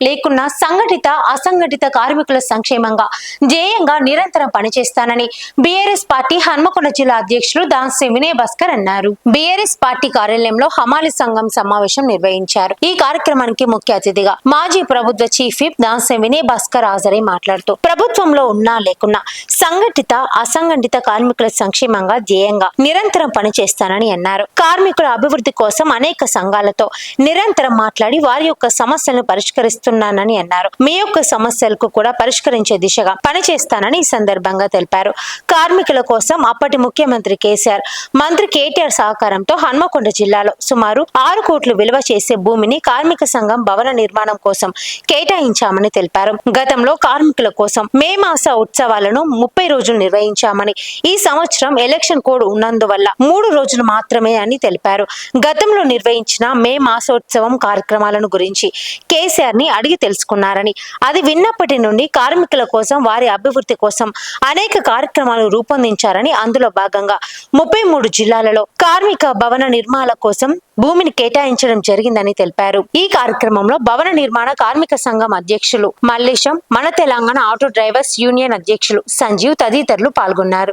లేకున్నా సంఘటిత అసంఘటిత కార్మికుల సంక్షేమంగా ధ్యేయంగా నిరంతరం పనిచేస్తానని బీఆర్ఎస్ పార్టీ హన్మకొండ జిల్లా అధ్యక్షులు దాసే వినయ్ భాస్కర్ అన్నారు. బీఆర్ఎస్ పార్టీ కార్యాలయంలో హమాలి సంఘం సమావేశం నిర్వహించారు. ఈ కార్యక్రమానికి ముఖ్య అతిథిగా మాజీ ప్రభుత్వ చీఫ్ విప్ దాసే వినయ్ భాస్కర్ హాజరై మాట్లాడుతూ ప్రభుత్వంలో ఉన్నా లేకున్నా సంఘటిత అసంఘటిత కార్మికుల సంక్షేమంగా ధ్యేయంగా నిరంతరం పనిచేస్తానని అన్నారు. కార్మికుల అభివృద్ధి కోసం అనేక సంఘాలతో నిరంతరం మాట్లాడి వారి యొక్క సమస్యలను పరిష్కరిస్తున్నానని అన్నారు. మీ యొక్క సమస్యలకు కూడా పరిష్కరించే దిశగా పనిచేస్తానని ఈ సందర్భంగా తెలిపారు. కార్మికుల కోసం అప్పటి ముఖ్యమంత్రి కేసీఆర్, మంత్రి కేటీఆర్ సహకారంతో హన్మకొండ జిల్లాలో సుమారు 6 కోట్లు విలువ చేసే భూమిని కార్మిక సంఘం భవన నిర్మాణం కోసం కేటాయించామని తెలిపారు. గతంలో కార్మికుల కోసం మే మాస ఉత్సవాలను 30 రోజులు నిర్వహించామని, ఈ సంవత్సరం ఎలక్షన్ కోడ్ ఉన్నందువల్ల 3 రోజులు మాత్రమే అని తెలిపారు. గతంలో నిర్వహించిన మే మాసోత్సవం కార్యక్రమాలను గురించి కేసీఆర్ ని అడిగి తెలుసుకున్నారని, అది విన్నప్పటి నుండి కార్మికుల కోసం వారి అభివృద్ధి కోసం అనేక కార్యక్రమాలు రూపొందించారని, అందులో భాగంగా 33 జిల్లాలలో కార్మిక భవన నిర్మాణాల కోసం భూమిని కేటాయించడం జరిగిందని తెలిపారు. ఈ కార్యక్రమంలో భవన నిర్మాణ కార్మిక సంఘం అధ్యక్షులు మల్లేశం, మన తెలంగాణ ఆటో డ్రైవర్స్ యూనియన్ అధ్యక్షులు సంజీవ్ తదితరులు పాల్గొన్నారు.